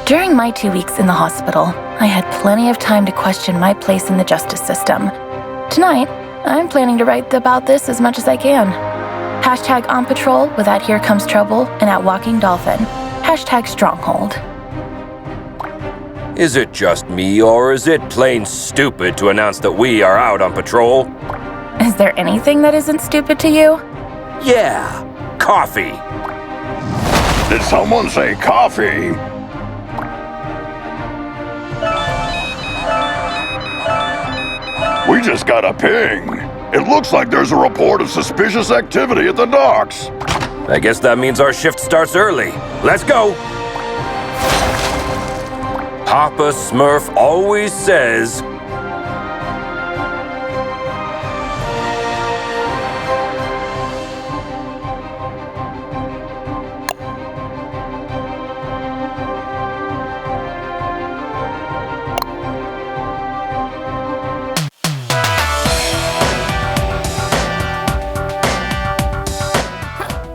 During my 2 weeks in the hospital, I had plenty of time to question my place in the justice system. Tonight, I'm planning to write about this as much as I can. Hashtag on patrol with at Here Comes Trouble and at Walking Dolphin. Hashtag Stronghold. Is it just me, or is it plain stupid to announce that we are out on patrol? Is there anything that isn't stupid to you? Yeah, coffee. Did someone say coffee? We just got a ping. It looks like there's a report of suspicious activity at the docks. I guess that means our shift starts early. Let's go! Papa Smurf always says...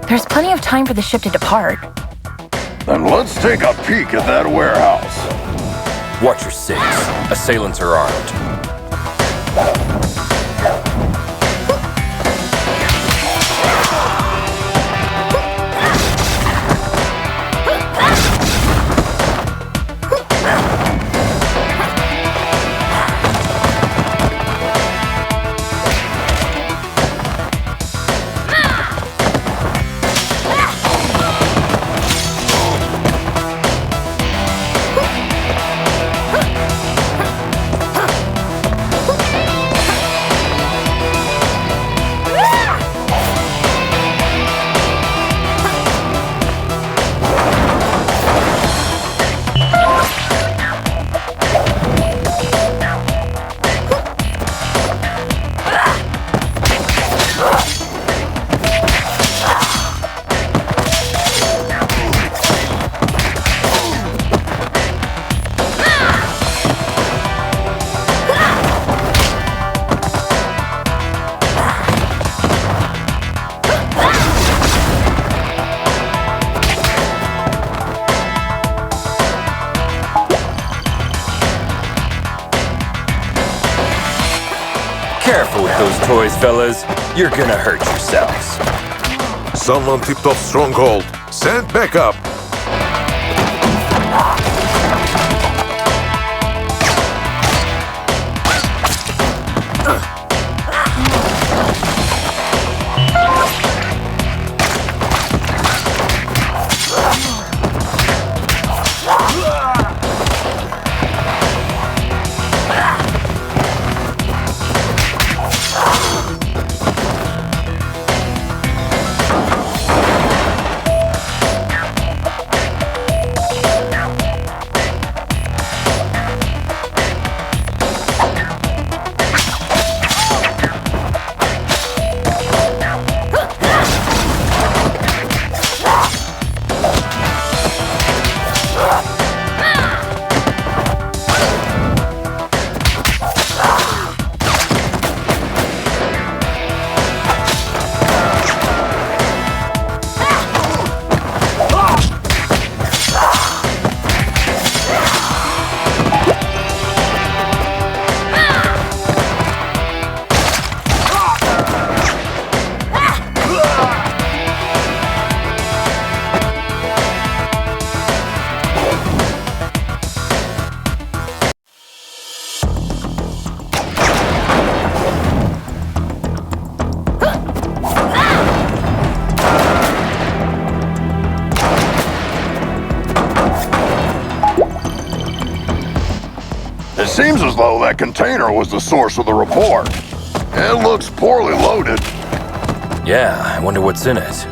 There's plenty of time for the ship to depart. Then let's take a peek at that warehouse. Watch your six. Assailants are armed. Careful with those toys, fellas. You're gonna hurt yourselves. Someone tipped off Stronghold. Send backup. It seems as though that container was the source of the report. It looks poorly loaded. Yeah, I wonder what's in it.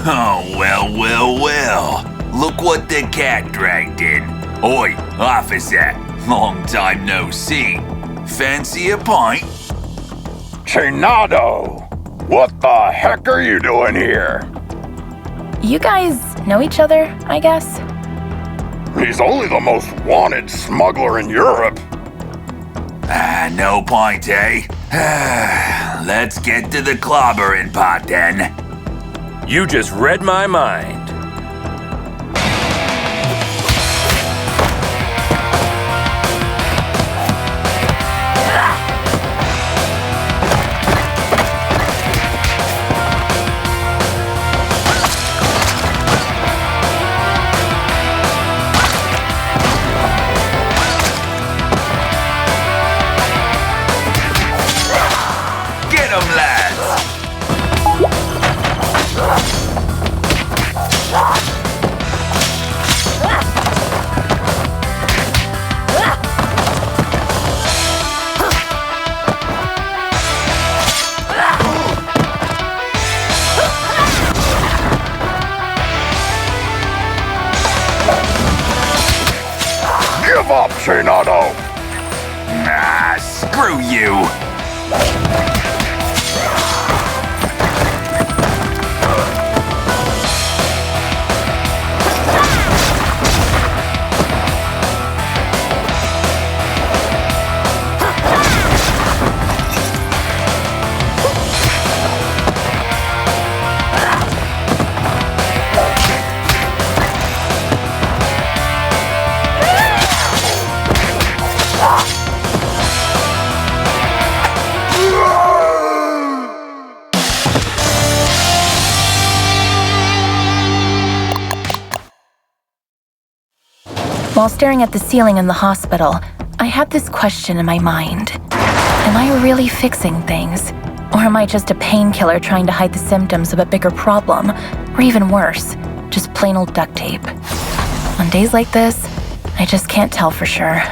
Oh, well. Look what the cat dragged in. Oi, officer. Long time no see. Fancy a pint? Chinado! What the heck are you doing here? You guys know each other, I guess? He's only the most wanted smuggler in Europe. No point, eh? Let's get to the clobbering pot then. You just read my mind. Get 'em, lads! Give up, Chinado! Ah, screw you! While staring at the ceiling in the hospital, I had this question in my mind. Am I really fixing things? Or am I just a painkiller trying to hide the symptoms of a bigger problem? Or even worse, just plain old duct tape? On days like this, I just can't tell for sure.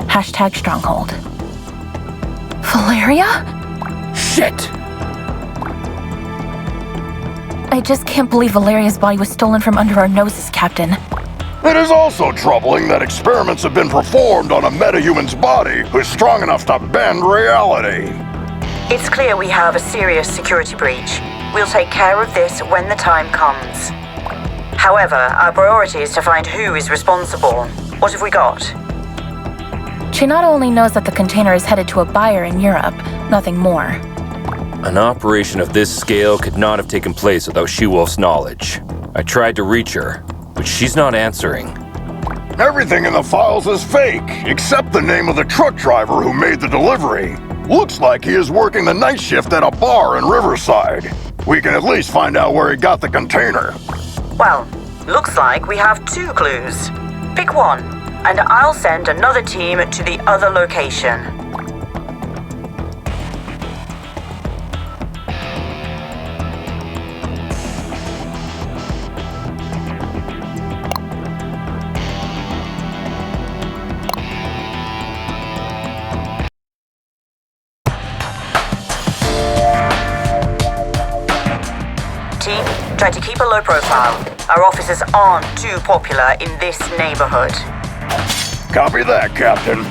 Hashtag stronghold. Valeria? Shit! I just can't believe Valeria's body was stolen from under our noses, Captain. It is also troubling that experiments have been performed on a metahuman's body who's strong enough to bend reality. It's clear we have a serious security breach. We'll take care of this when the time comes. However, our priority is to find who is responsible. What have we got? Chinado only knows that the container is headed to a buyer in Europe, nothing more. An operation of this scale could not have taken place without She-Wolf's knowledge. I tried to reach her, but she's not answering. Everything in the files is fake, except the name of the truck driver who made the delivery. Looks like he is working the night shift at a bar in Riverside. We can at least find out where he got the container. Well, looks like we have 2 clues. Pick one, and I'll send another team to the other location. Team, try to keep a low profile. Our officers aren't too popular in this neighborhood. Copy that, Captain.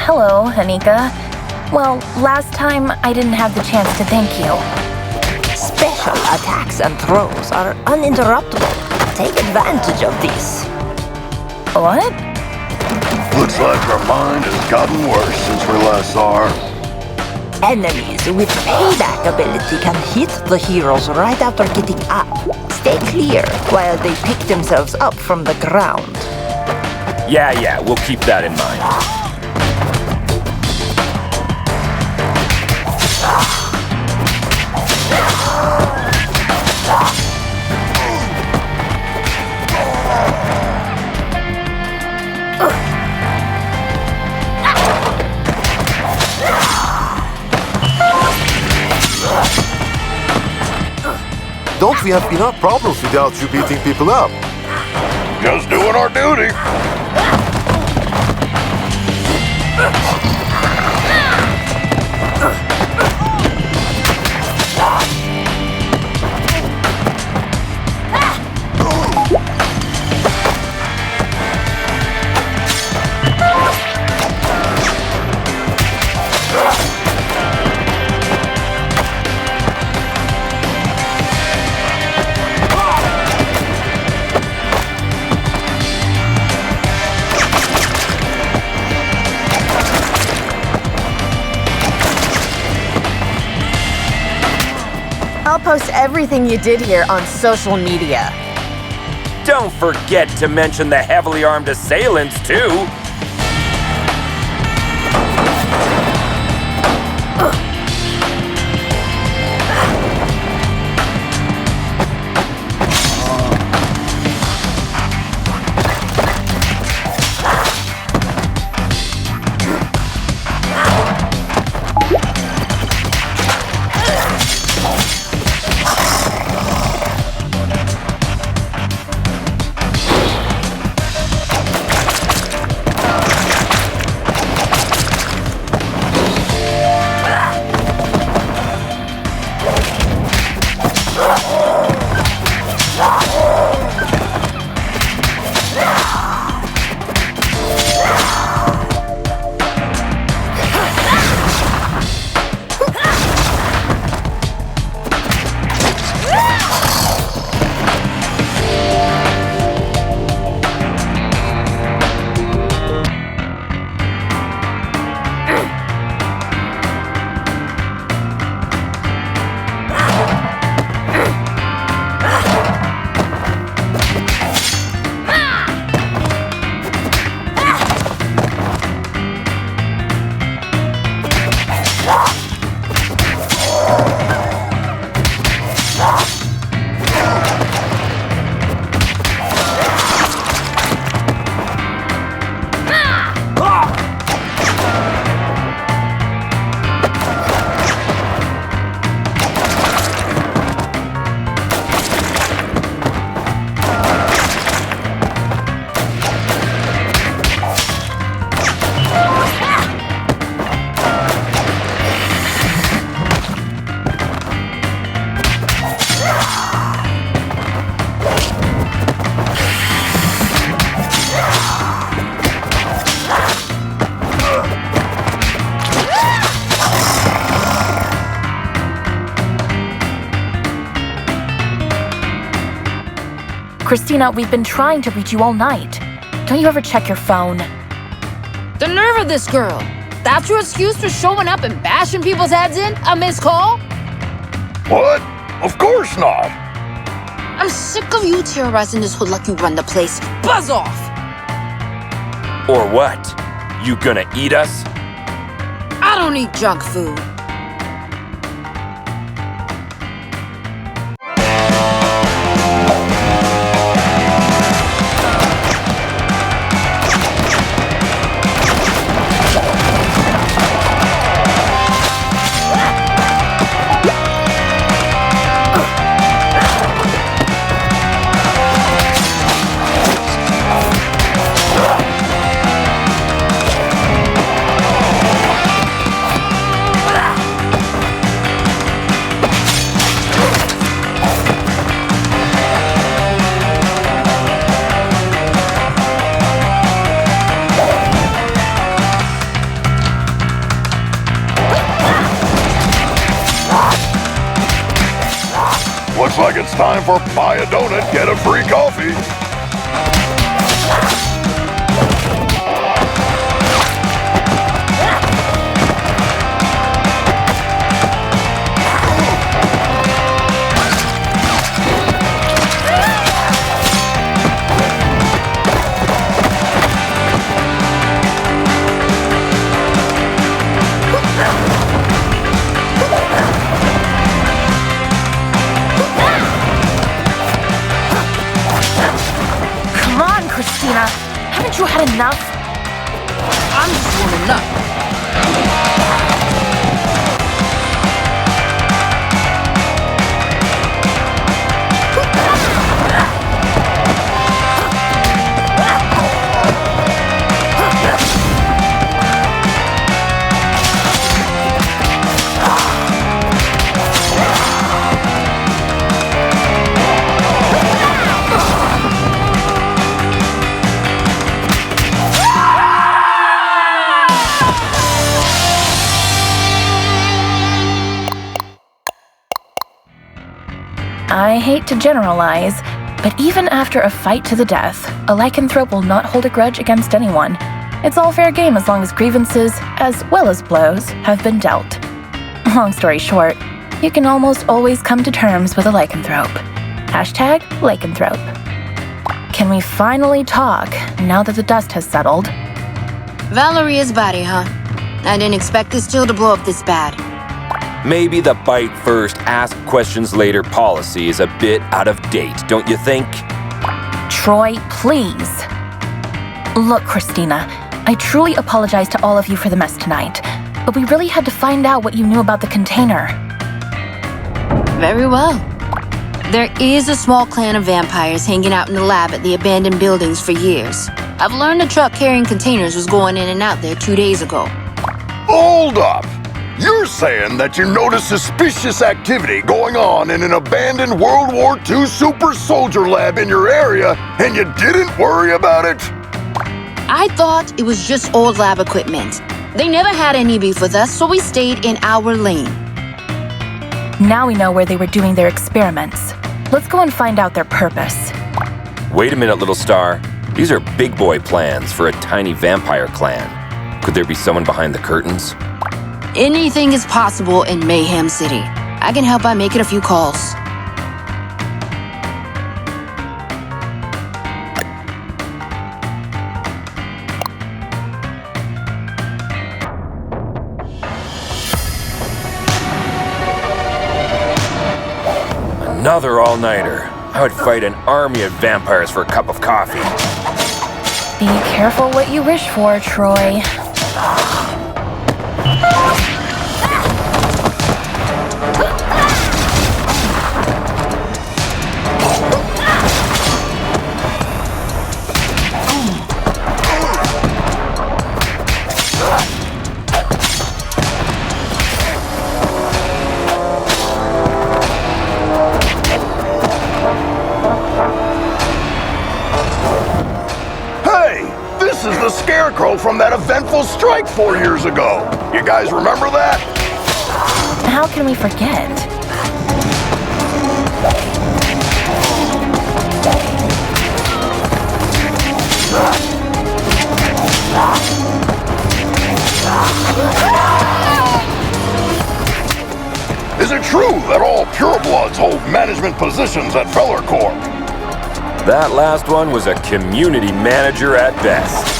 Hello, Anika. Well, last time I didn't have the chance to thank you. Special attacks and throws are uninterruptible. Take advantage of these. What? Looks like our mind has gotten worse since we last saw her. Enemies with payback ability can hit the heroes right after getting up. Stay clear while they pick themselves up from the ground. Yeah, we'll keep that in mind. Don't we have enough problems without you beating people up? Just doing our duty. I'll post everything you did here on social media. Don't forget to mention the heavily armed assailants, too. Christina, we've been trying to reach you all night. Don't you ever check your phone? The nerve of this girl. That's your excuse for showing up and bashing people's heads in? A missed call? What? Of course not. I'm sick of you terrorizing this hood like you run the place. Buzz off! Or what? You gonna eat us? I don't eat junk food. Looks like it's time for buy a donut, get a free coffee. Christina, haven't you had enough? I'm just warming up. I hate to generalize, but even after a fight to the death, a lycanthrope will not hold a grudge against anyone. It's all fair game as long as grievances, as well as blows, have been dealt. Long story short, you can almost always come to terms with a lycanthrope. Hashtag lycanthrope. Can we finally talk now that the dust has settled? Valeria's body, huh? I didn't expect this chill to blow up this bad. Maybe the bite first, ask questions later policy is a bit out of date, don't you think? Troy, please. Look, Christina, I truly apologize to all of you for the mess tonight, but we really had to find out what you knew about the container. Very well. There is a small clan of vampires hanging out in the lab at the abandoned buildings for years. I've learned a truck carrying containers was going in and out there 2 days ago. Hold up! You're saying that you noticed suspicious activity going on in an abandoned World War II super soldier lab in your area, and you didn't worry about it? I thought it was just old lab equipment. They never had any beef with us, so we stayed in our lane. Now we know where they were doing their experiments. Let's go and find out their purpose. Wait a minute, little star. These are big boy plans for a tiny vampire clan. Could there be someone behind the curtains? Anything is possible in Mayhem City. I can help by making a few calls. Another all-nighter. I would fight an army of vampires for a cup of coffee. Be careful what you wish for, Troy. Scarecrow from that eventful strike 4 years ago. You guys remember that? How can we forget? Is it true that all purebloods hold management positions at Feller Corp? That last one was a community manager at best.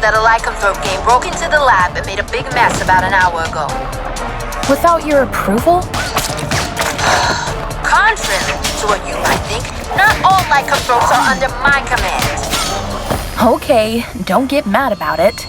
That a lycanthrope game broke into the lab and made a big mess about an hour ago. Without your approval? Contrary to what you might think, not all lycanthropes are under my command. Okay, don't get mad about it.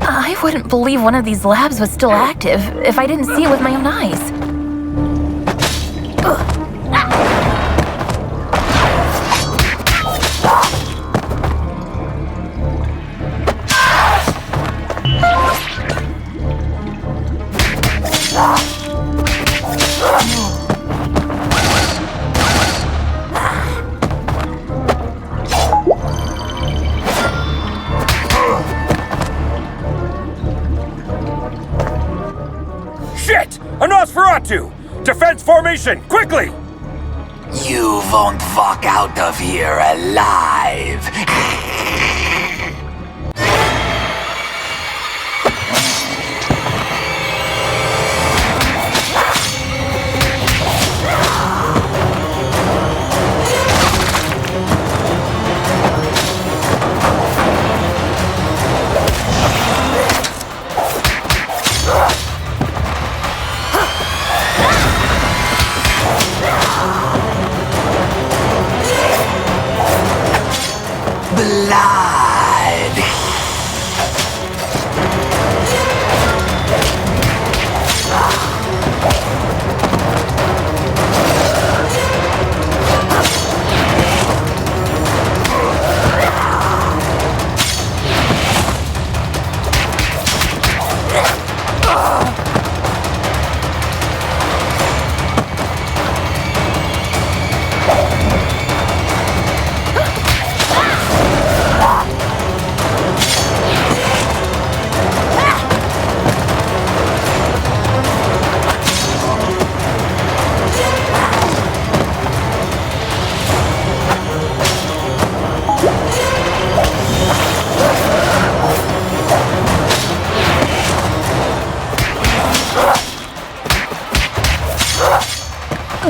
I wouldn't believe one of these labs was still active if I didn't see it with my own eyes. to! Defense formation, quickly! You won't walk out of here alive. Blood!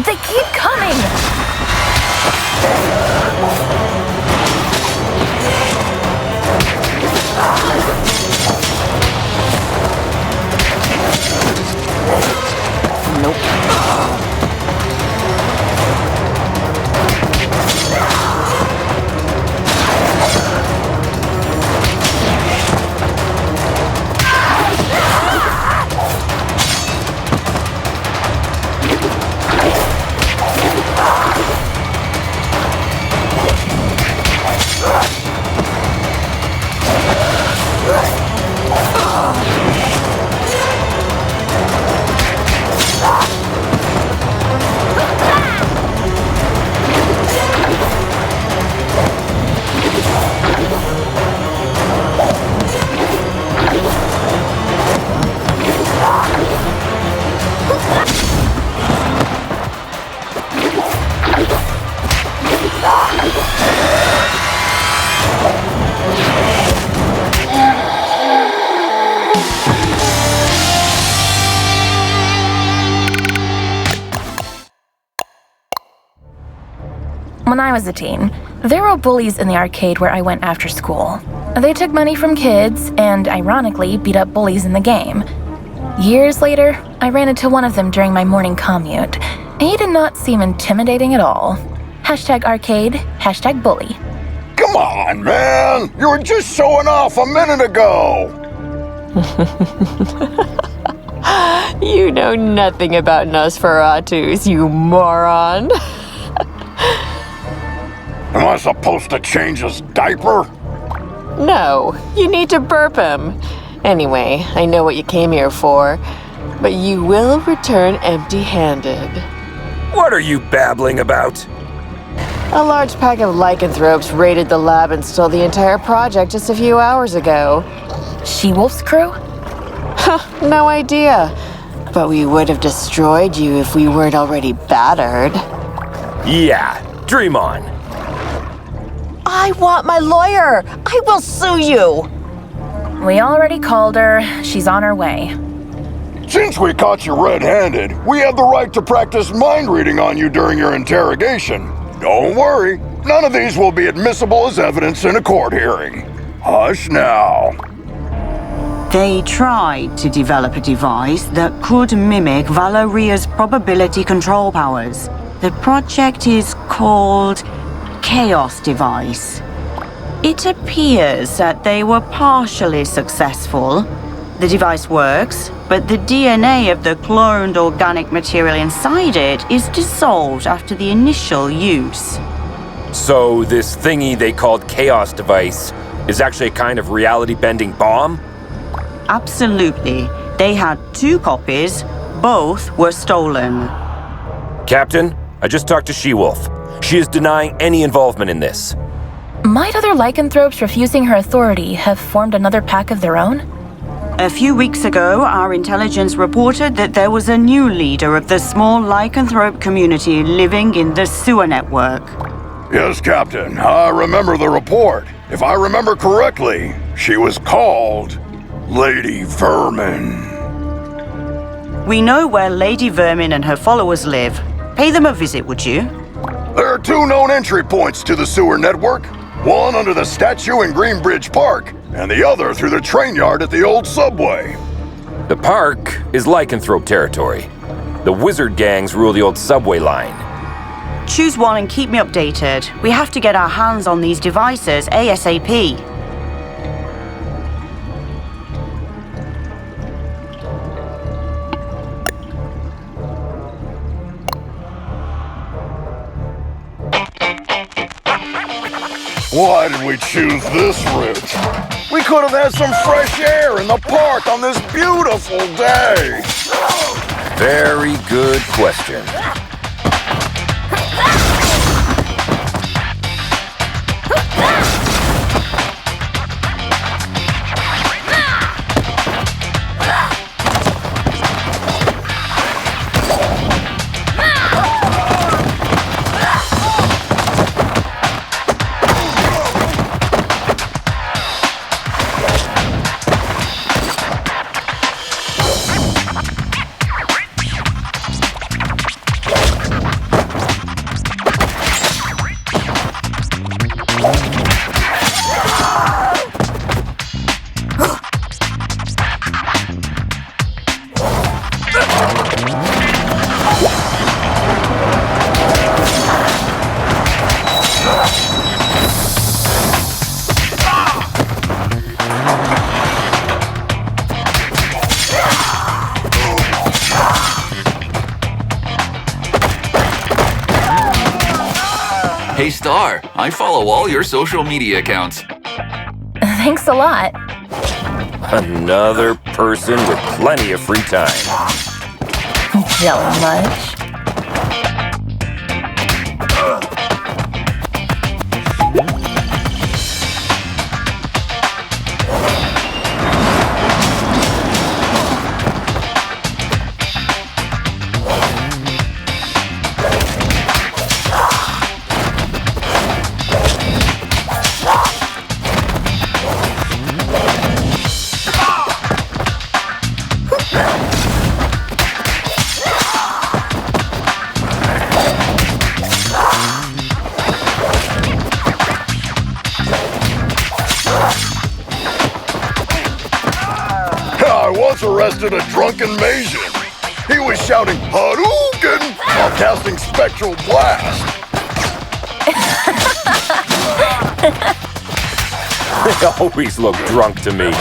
They keep coming! When I was a teen, there were bullies in the arcade where I went after school. They took money from kids and, ironically, beat up bullies in the game. Years later, I ran into one of them during my morning commute. He did not seem intimidating at all. #arcade, #bully. Come on, man! You were just showing off a minute ago! You know nothing about Nosferatus, you moron. Am I supposed to change his diaper? No, you need to burp him. Anyway, I know what you came here for, but you will return empty-handed. What are you babbling about? A large pack of lycanthropes raided the lab and stole the entire project just a few hours ago. She-Wolf's crew? No idea. But we would have destroyed you if we weren't already battered. Yeah, dream on. I want my lawyer! I will sue you! We already called her. She's on her way. Since we caught you red-handed, we have the right to practice mind reading on you during your interrogation. Don't worry, none of these will be admissible as evidence in a court hearing. Hush now. They tried to develop a device that could mimic Valoria's probability control powers. The project is called Chaos Device. It appears that they were partially successful. The device works, but the DNA of the cloned organic material inside it is dissolved after the initial use. So this thingy they called Chaos Device is actually a kind of reality-bending bomb? Absolutely. They had 2 copies. Both were stolen. Captain, I just talked to She-Wolf. She is denying any involvement in this. Might other lycanthropes refusing her authority have formed another pack of their own? A few weeks ago, our intelligence reported that there was a new leader of the small lycanthrope community living in the sewer network. Yes, Captain. I remember the report. If I remember correctly, she was called Lady Vermin. We know where Lady Vermin and her followers live. Pay them a visit, would you? There are 2 known entry points to the sewer network. One under the statue in Greenbridge Park, and the other through the train yard at the old subway. The park is lycanthrope territory. The wizard gangs rule the old subway line. Choose one and keep me updated. We have to get our hands on these devices ASAP. Why did we choose this route? We could have had some fresh air in the park on this beautiful day. Very good question. Hey Star, I follow all your social media accounts. Thanks a lot. Another person with plenty of free time. Jelly much? Arrested a drunken Maysian. He was shouting Hadouken while casting Spectral Blast. They always look drunk to me.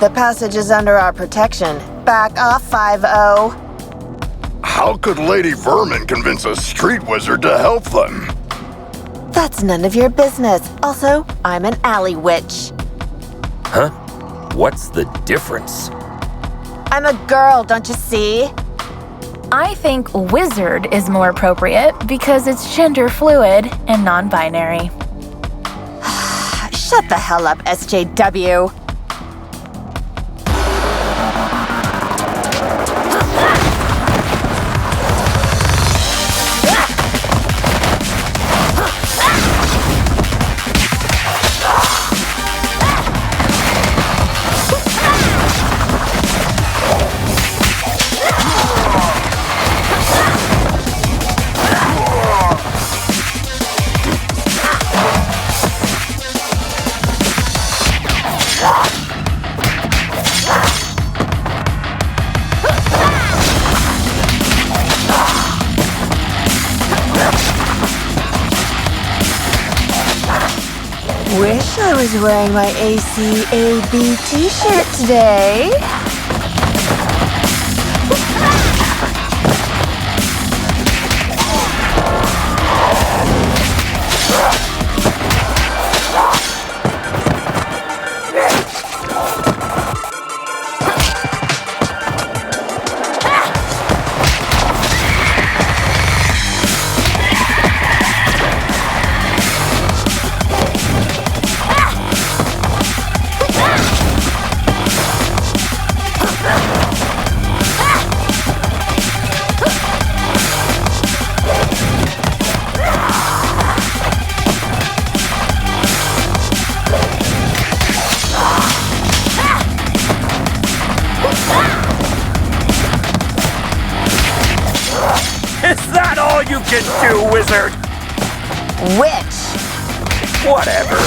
The passage is under our protection. Back off, 5-0. How could Lady Vermin convince a street wizard to help them? That's none of your business. Also, I'm an alley witch. Huh? What's the difference? I'm a girl, don't you see? I think wizard is more appropriate because it's gender fluid and non-binary. Shut the hell up, SJW. Wish I was wearing my ACAB t-shirt today. Is that all you can do, wizard? Witch! Whatever.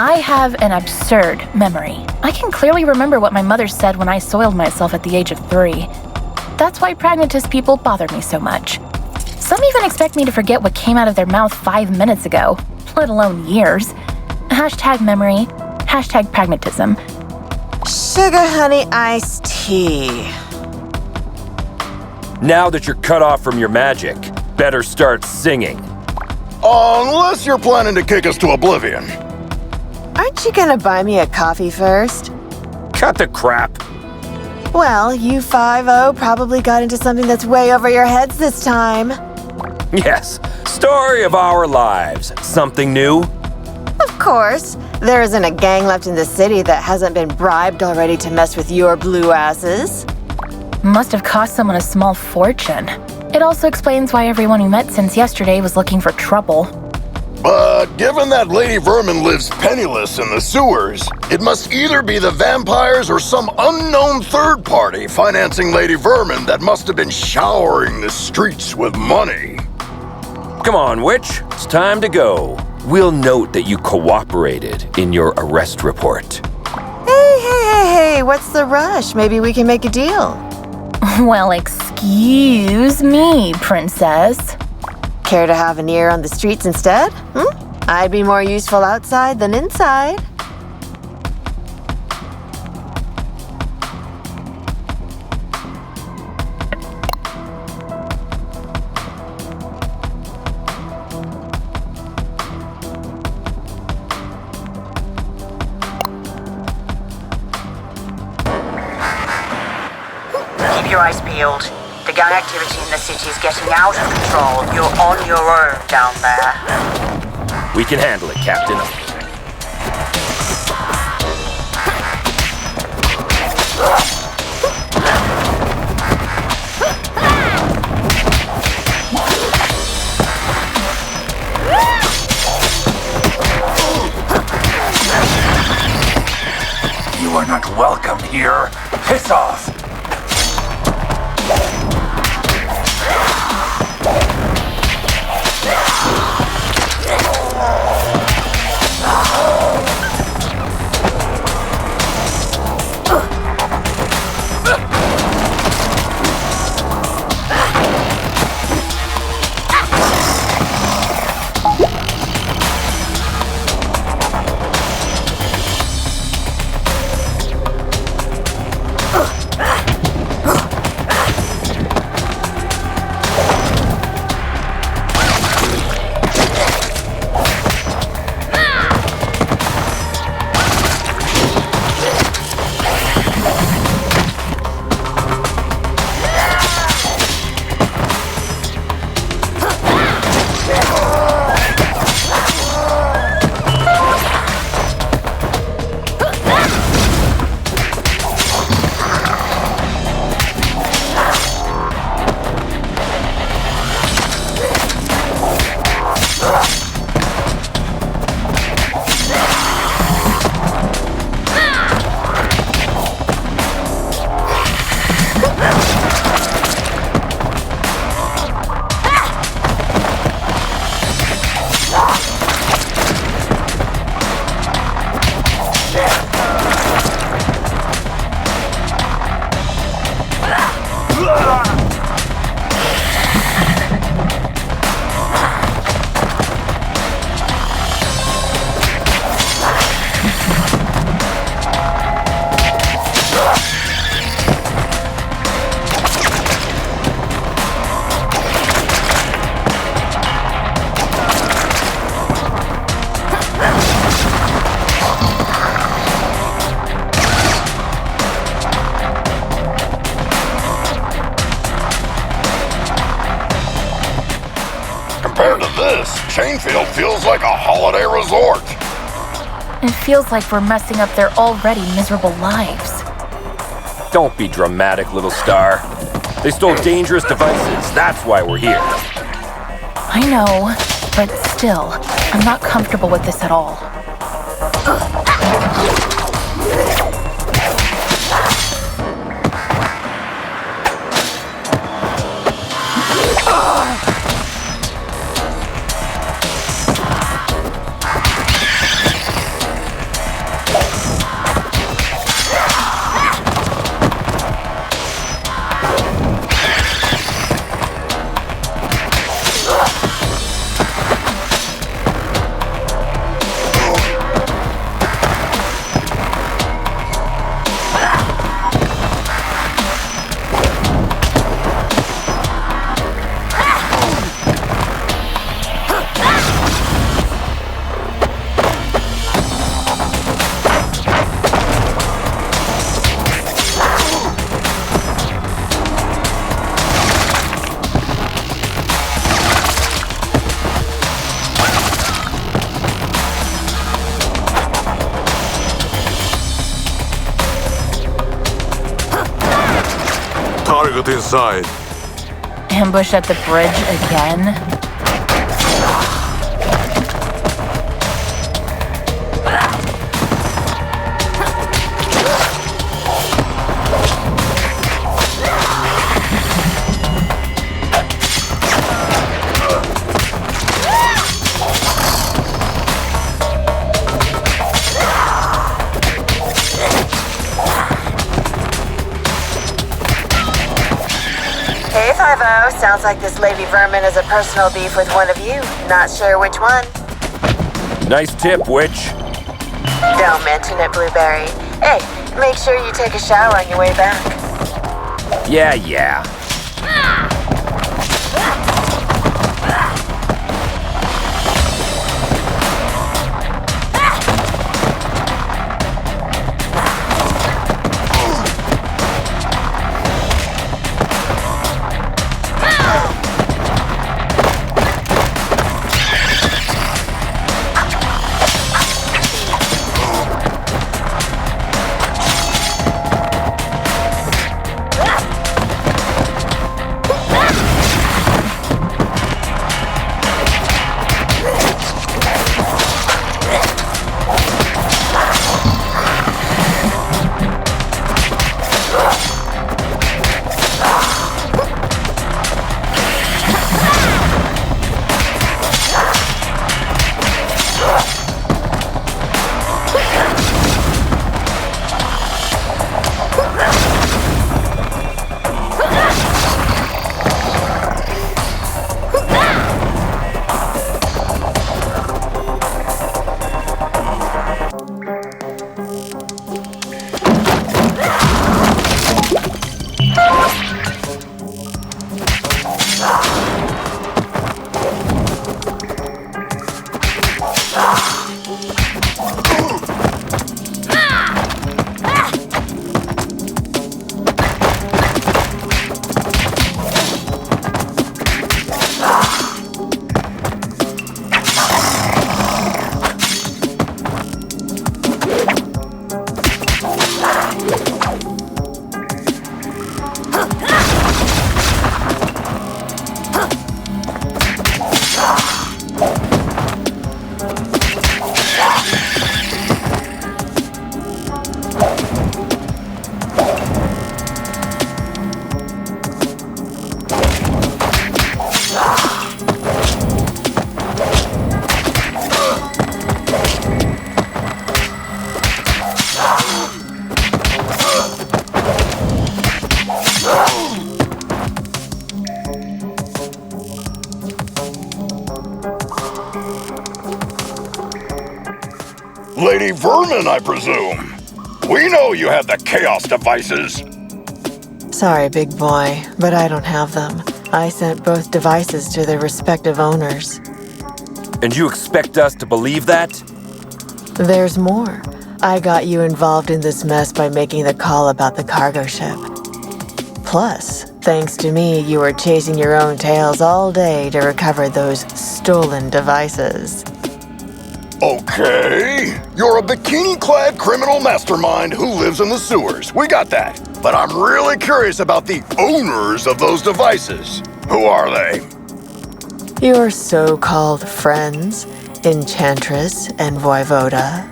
I have an absurd memory. I can clearly remember what my mother said when I soiled myself at the age of 3. That's why pragmatist people bother me so much. Some even expect me to forget what came out of their mouth 5 minutes ago, let alone years. Hashtag memory, hashtag pragmatism. Sugar honey iced tea. Now that you're cut off from your magic, better start singing. Unless you're planning to kick us to oblivion. Aren't you gonna buy me a coffee first? Cut the crap. Well, you 5-0 probably got into something that's way over your heads this time. Yes, story of our lives. Something new? Of course. There isn't a gang left in the city that hasn't been bribed already to mess with your blue asses. Must have cost someone a small fortune. It also explains why everyone we met since yesterday was looking for trouble. But given that Lady Vermin lives penniless in the sewers, it must either be the vampires or some unknown third party financing Lady Vermin that must have been showering the streets with money. Come on, witch. It's time to go. We'll note that you cooperated in your arrest report. Hey, what's the rush? Maybe we can make a deal. Well, excuse me, princess. Care to have an ear on the streets instead? I'd be more useful outside than inside. Keep your eyes peeled. The gang activity in the city is getting out of control. You're on your own down there. We can handle it, Captain. You are not welcome here. Piss off! Compared to this, Chainfield feels like a holiday resort. It feels like we're messing up their already miserable lives. Don't be dramatic, little star. They stole dangerous devices. That's why we're here. I know, but still, I'm not comfortable with this at all. Target inside. Ambush at the bridge again? Hey, 5-0. Sounds like this Lady Vermin has a personal beef with one of you. Not sure which one. Nice tip, Witch. Don't mention it, Blueberry. Hey, make sure you take a shower on your way back. Yeah. Lady Vermin, I presume. We know you have the Chaos devices. Sorry, big boy, but I don't have them. I sent both devices to their respective owners. And you expect us to believe that? There's more. I got you involved in this mess by making the call about the cargo ship. Plus, thanks to me, you were chasing your own tails all day to recover those stolen devices. Okay, you're a bikini-clad criminal mastermind who lives in the sewers. We got that. But I'm really curious about the owners of those devices. Who are they? Your so-called friends, Enchantress and Voivoda.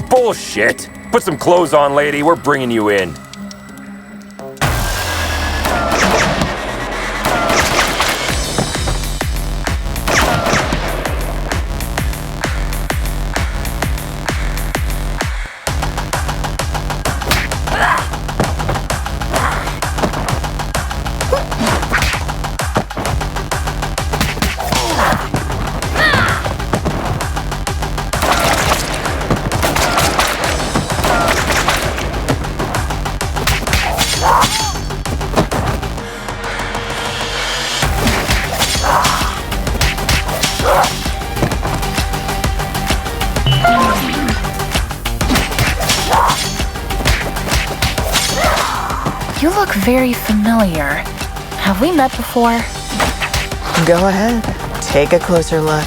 Bullshit! Put some clothes on, lady. We're bringing you in. You look very familiar. Have we met before? Go ahead, take a closer look.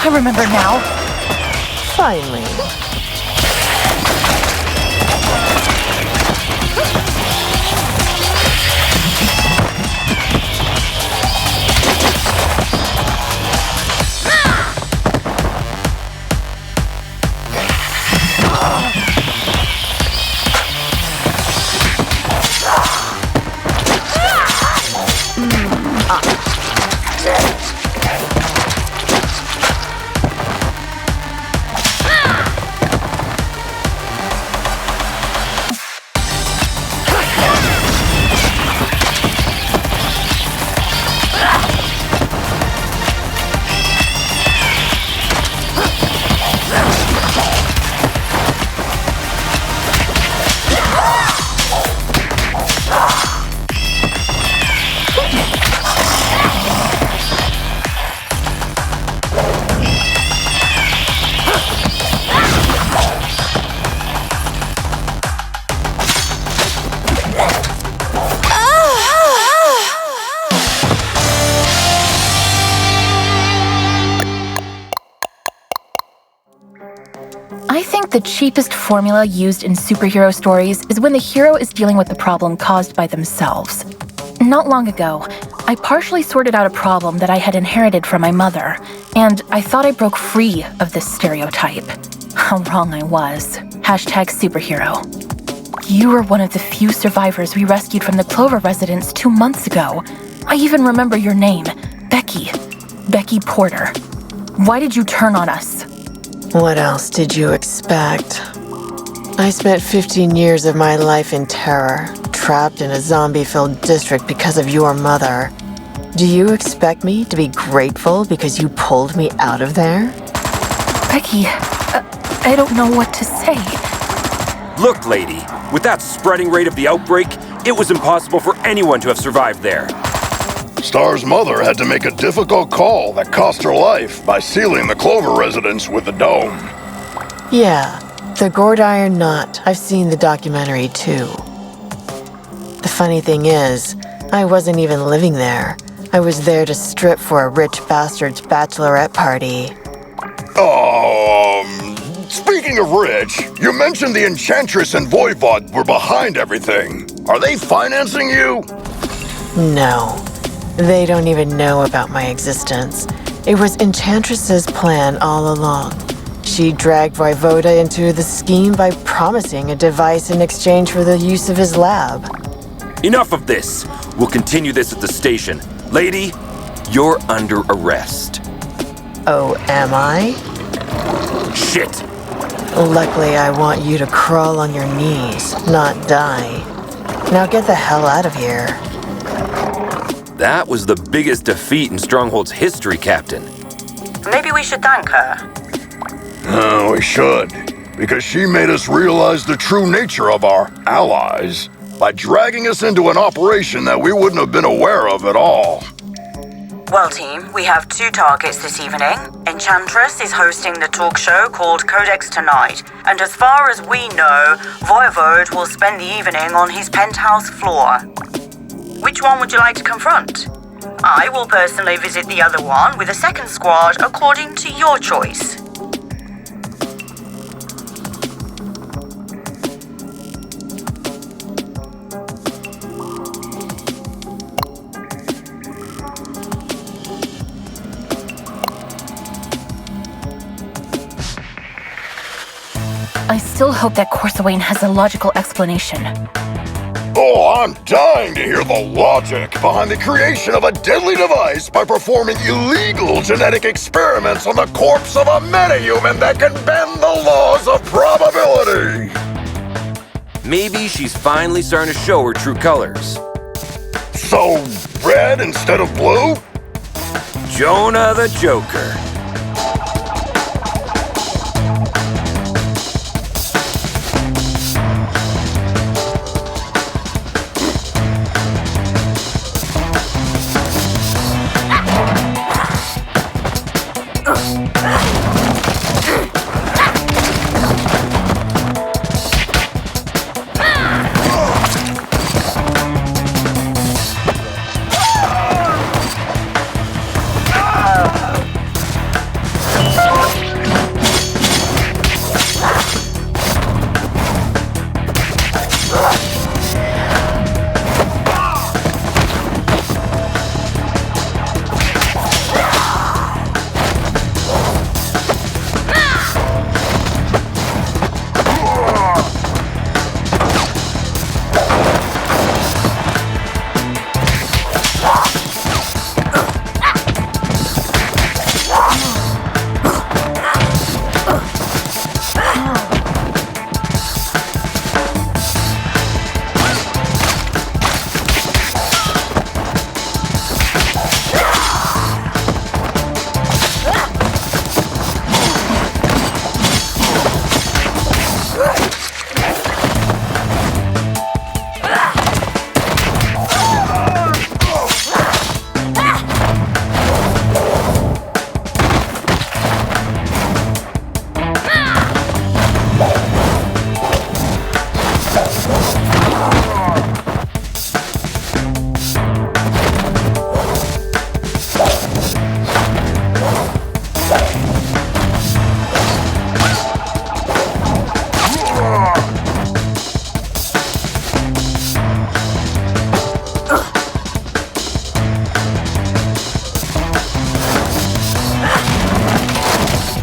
I remember now. Finally. I think the cheapest formula used in superhero stories is when the hero is dealing with the problem caused by themselves. Not long ago, I partially sorted out a problem that I had inherited from my mother, and I thought I broke free of this stereotype. How wrong I was. #superhero. You were one of the few survivors we rescued from the Clover residence 2 months ago. I even remember your name, Becky. Becky Porter. Why did you turn on us? What else did you expect? I spent 15 years of my life in terror, trapped in a zombie-filled district because of your mother. Do you expect me to be grateful because you pulled me out of there? Becky, I don't know what to say. Look, lady, with that spreading rate of the outbreak, it was impossible for anyone to have survived there. Star's mother had to make a difficult call that cost her life by sealing the Clover residence with a dome. Yeah, the Gourd Iron Knot. I've seen the documentary too. The funny thing is, I wasn't even living there. I was there to strip for a rich bastard's bachelorette party. Oh, Speaking of which, you mentioned the Enchantress and Voivod were behind everything. Are they financing you? No. They don't even know about my existence. It was Enchantress's plan all along. She dragged Voivoda into the scheme by promising a device in exchange for the use of his lab. Enough of this. We'll continue this at the station. Lady, you're under arrest. Oh, am I? Shit! Luckily, I want you to crawl on your knees, not die. Now get the hell out of here. That was the biggest defeat in Stronghold's history, Captain. Maybe we should thank her. We should. Because she made us realize the true nature of our allies by dragging us into an operation that we wouldn't have been aware of at all. Well, team, we have 2 targets this evening. Enchantress is hosting the talk show called Codex tonight, and as far as we know, Voivod will spend the evening on his penthouse floor. Which one would you like to confront? I will personally visit the other one with a second squad according to your choice. I still hope that Corsawane has a logical explanation. Oh, I'm dying to hear the logic behind the creation of a deadly device by performing illegal genetic experiments on the corpse of a metahuman that can bend the laws of probability. Maybe she's finally starting to show her true colors. So, red instead of blue? Jonah the Joker.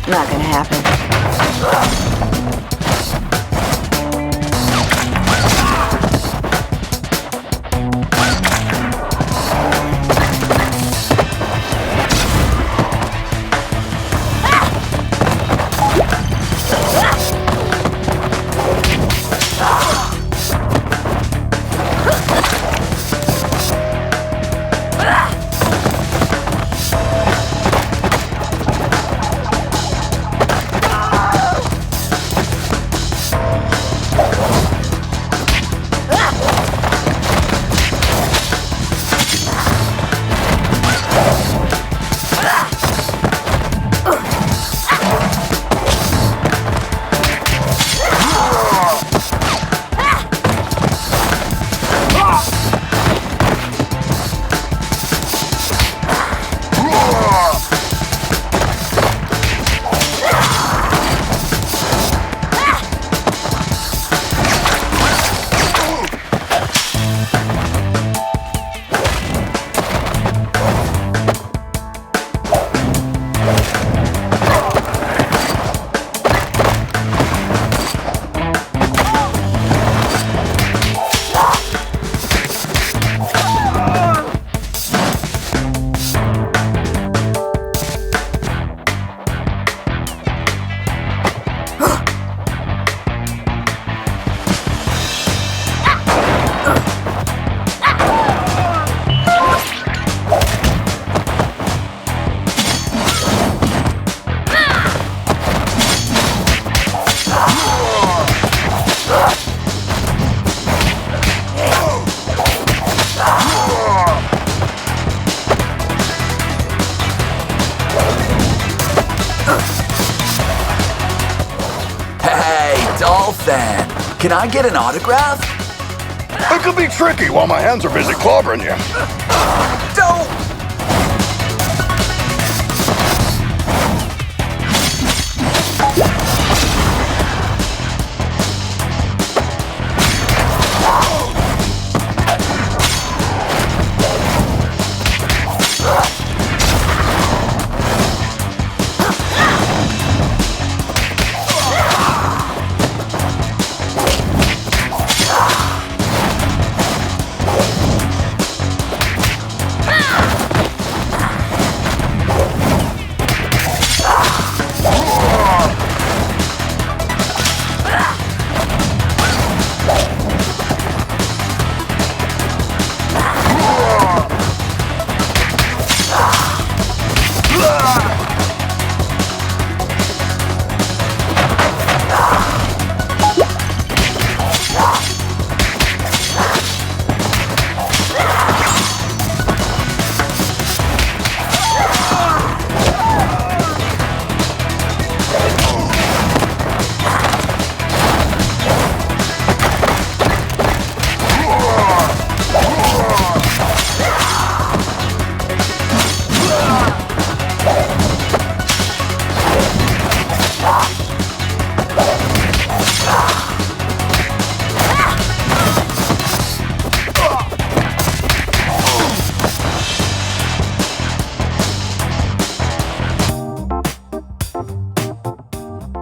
Not gonna happen. fan. Can I get an autograph? It could be tricky while my hands are busy clobbering you. Don't!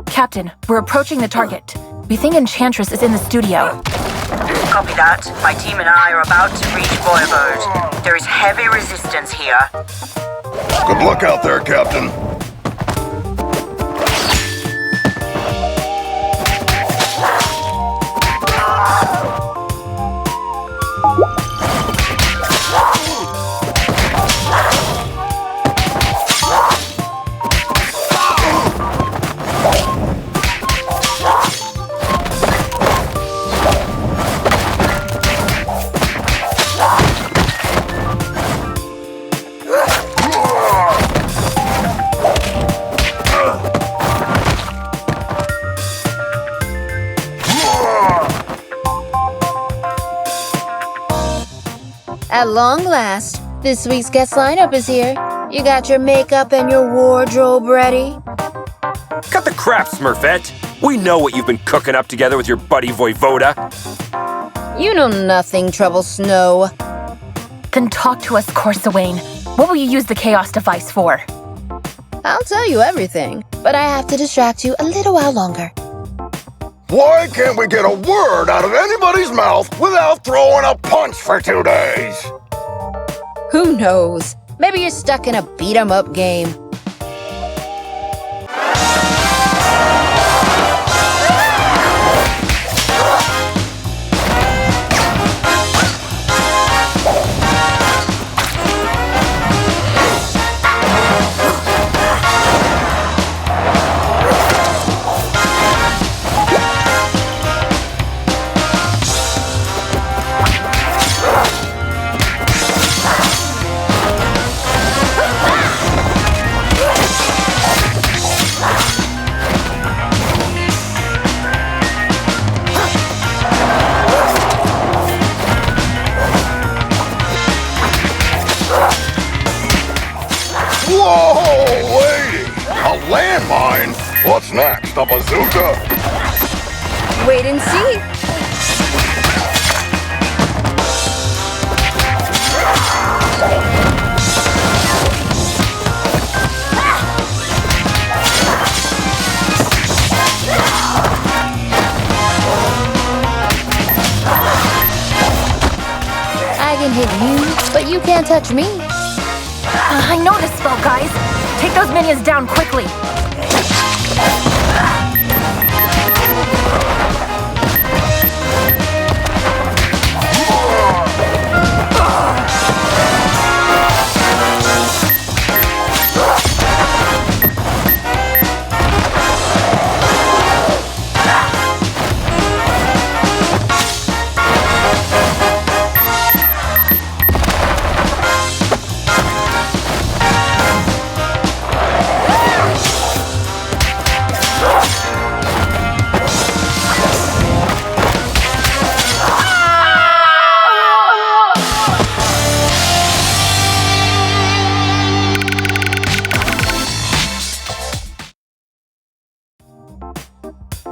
Captain, we're approaching the target. We think Enchantress is in the studio. Copy that. My team and I are about to reach Voivode. There is heavy resistance here. Good luck out there, Captain. At long last, this week's guest lineup is here. You got your makeup and your wardrobe ready? Cut the crap, Smurfette. We know what you've been cooking up together with your buddy Voivoda. You know nothing, Trouble Snow. Then talk to us, Corsawane. What will you use the Chaos device for? I'll tell you everything, but I have to distract you a little while longer. Why can't we get a word out of anybody's mouth without throwing a punch for 2 days? Who knows? Maybe you're stuck in a beat-em-up game. Whoa, lady! A landmine? What's next, a bazooka? Wait and see. I can hit you, but you can't touch me. I know this spell, guys. Take those minions down quickly.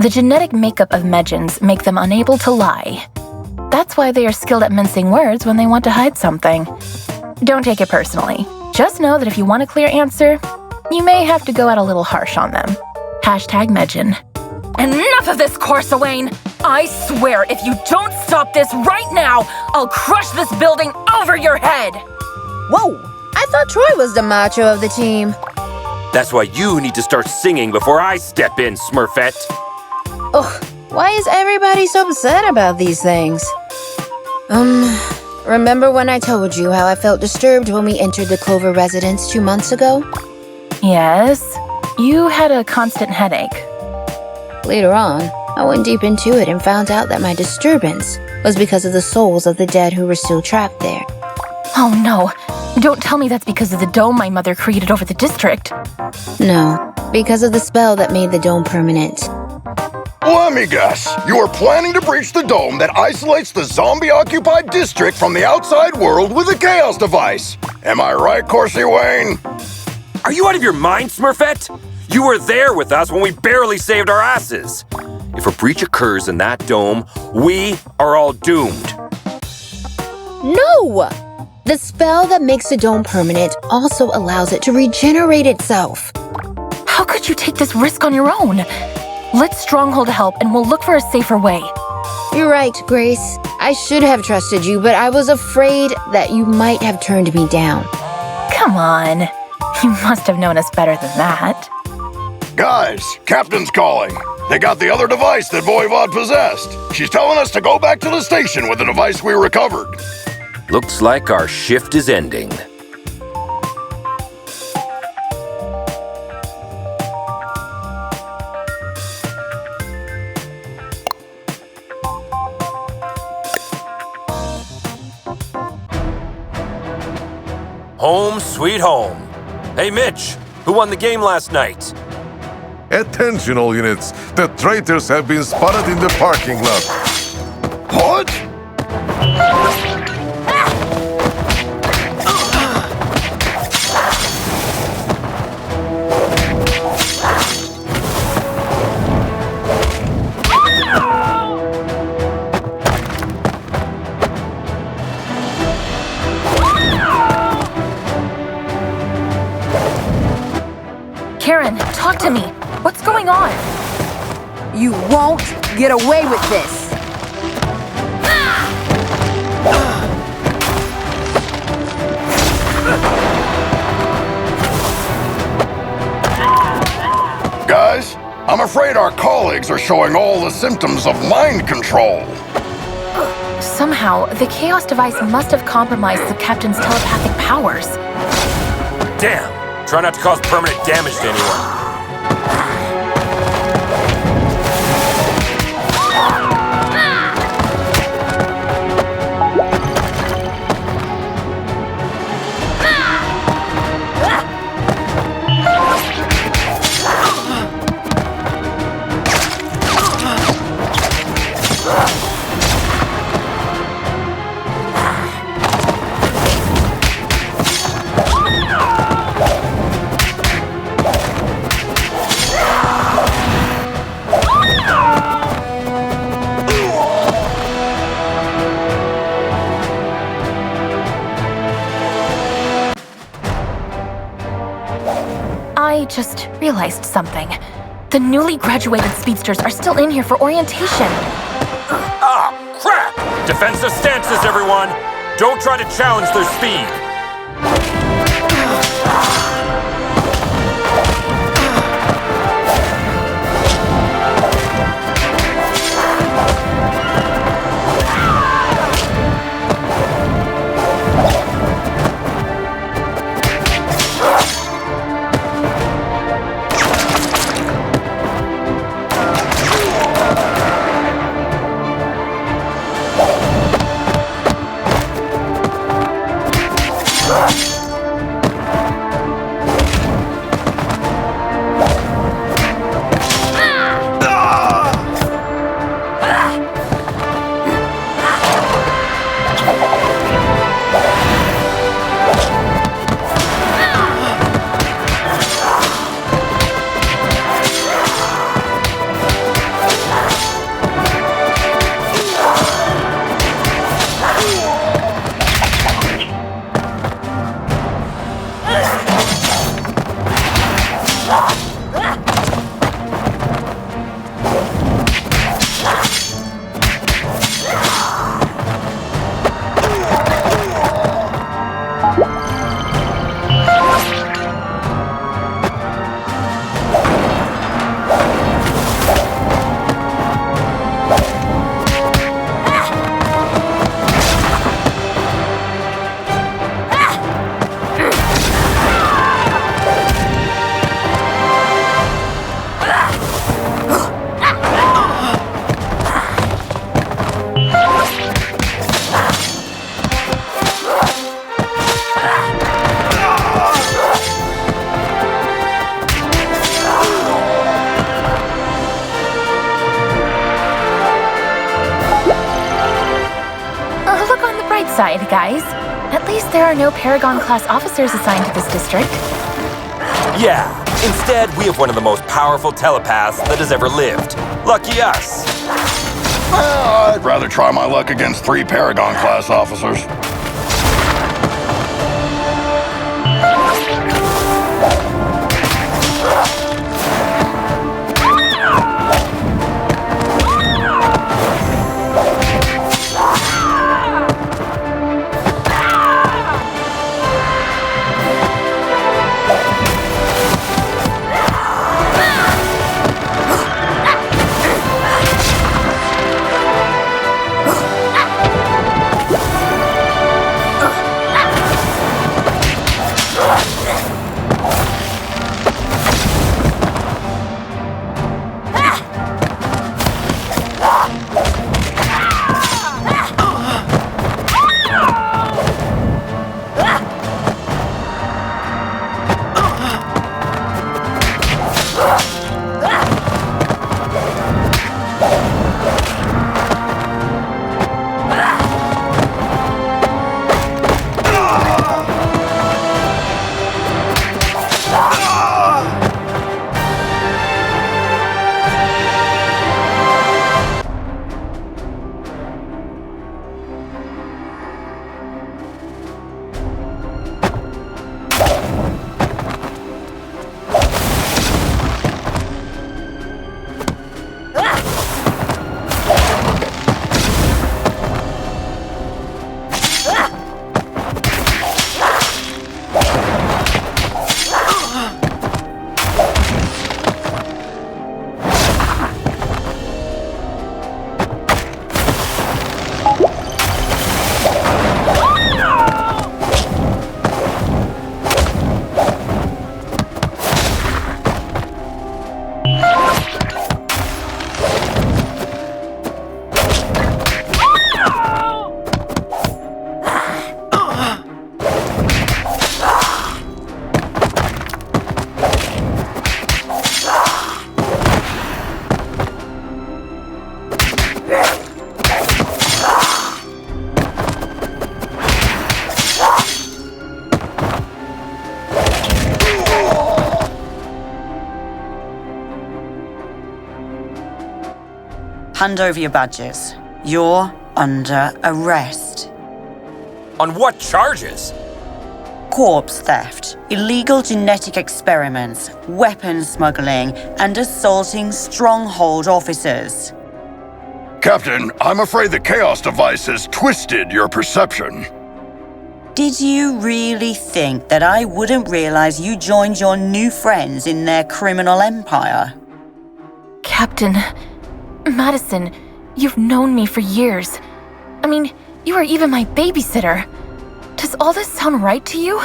The genetic makeup of Medjans make them unable to lie. That's why they are skilled at mincing words when they want to hide something. Don't take it personally. Just know that if you want a clear answer, you may have to go out a little harsh on them. Hashtag Medjan. Enough of this, Corsawane! I swear, if you don't stop this right now, I'll crush this building over your head! Whoa! I thought Troy was the macho of the team. That's why you need to start singing before I step in, Smurfette. Ugh, why is everybody so upset about these things? Remember when I told you how I felt disturbed when we entered the Clover residence 2 months ago? Yes, you had a constant headache. Later on, I went deep into it and found out that my disturbance was because of the souls of the dead who were still trapped there. Oh no, don't tell me that's because of the dome my mother created over the district. No, because of the spell that made the dome permanent. Let me guess. You are planning to breach the dome that isolates the zombie-occupied district from the outside world with a chaos device. Am I right, Corsi Wayne? Are you out of your mind, Smurfette? You were there with us when we barely saved our asses. If a breach occurs in that dome, we are all doomed. No! The spell that makes the dome permanent also allows it to regenerate itself. How could you take this risk on your own? Let Stronghold help and we'll look for a safer way. You're right, Grace. I should have trusted you, but I was afraid that you might have turned me down. Come on. You must have known us better than that. Guys, Captain's calling. They got the other device that Voivod possessed. She's telling us to go back to the station with the device we recovered. Looks like our shift is ending. Home sweet home. Hey, Mitch, who won the game last night? Attention all units. The traitors have been spotted in the parking lot. What? Karen, talk to me. What's going on? You won't get away with this. Guys, I'm afraid our colleagues are showing all the symptoms of mind control. Somehow, the chaos device must have compromised the captain's telepathic powers. Damn! Try not to cause permanent damage to anyone. I just realized something. The newly graduated speedsters are still in here for orientation. Ah, crap! Defensive stances, everyone! Don't try to challenge their speed. side, guys. At least there are no Paragon-class officers assigned to this district. Yeah, instead we have one of the most powerful telepaths that has ever lived. Lucky us. I'd rather try my luck against 3 Paragon-class officers. Hand over your badges. You're under arrest. On what charges? Corpse theft, illegal genetic experiments, weapons smuggling, and assaulting stronghold officers. Captain, I'm afraid the Chaos device has twisted your perception. Did you really think that I wouldn't realize you joined your new friends in their criminal empire? Captain, Madison, you've known me for years. I mean, you were even my babysitter. Does all this sound right to you?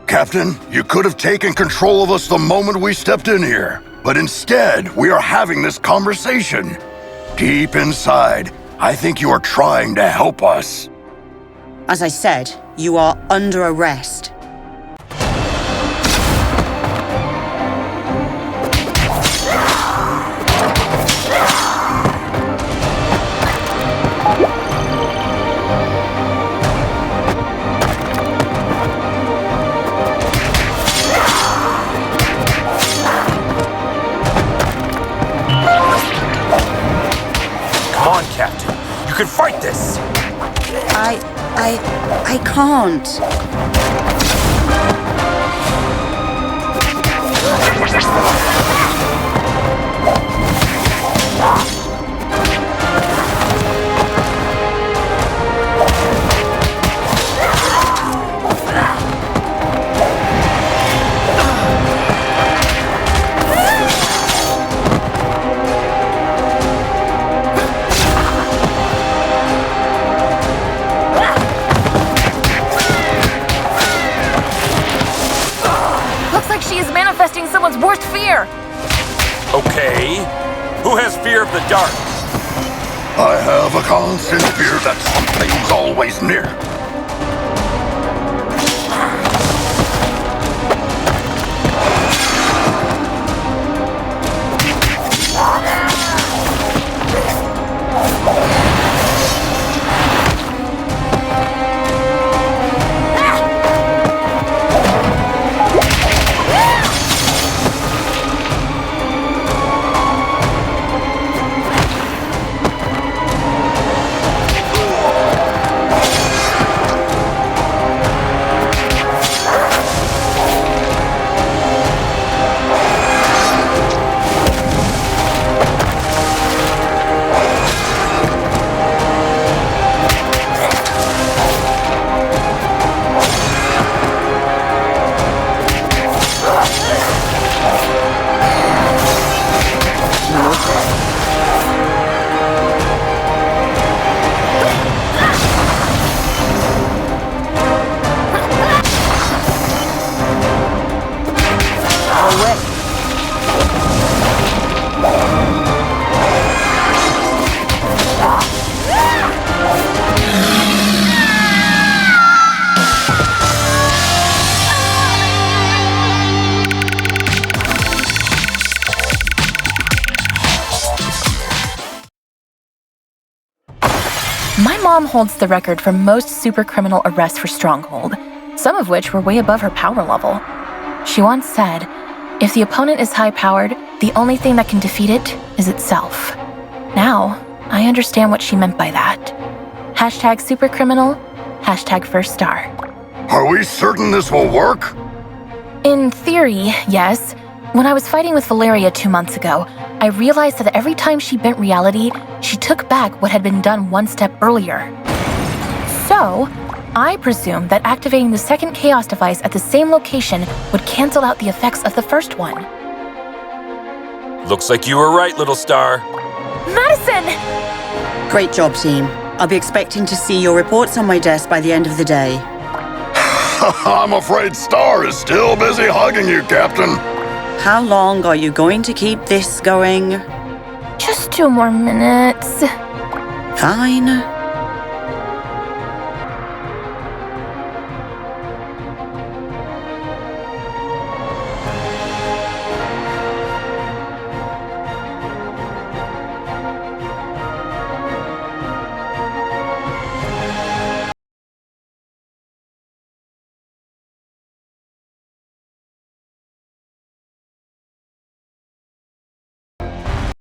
Captain, you could have taken control of us the moment we stepped in here. But instead, we are having this conversation. Deep inside, I think you are trying to help us. As I said, you are under arrest. Captain, you can fight this! I can't. Manifesting someone's worst fear. Okay. Who has fear of the dark? I have a constant fear that something's always near. Mom holds the record for most supercriminal arrests for Stronghold, some of which were way above her power level. She once said, if the opponent is high-powered, the only thing that can defeat it is itself. Now, I understand what she meant by that. Hashtag supercriminal, hashtag first star. Are we certain this will work? In theory, yes. When I was fighting with Valeria 2 months ago, I realized that every time she bent reality, she took back what had been done one step earlier. So, I presume that activating the second Chaos device at the same location would cancel out the effects of the first one. Looks like you were right, little star. Madison! Great job, team. I'll be expecting to see your reports on my desk by the end of the day. I'm afraid Star is still busy hugging you, Captain. How long are you going to keep this going? Just 2 more minutes. Fine.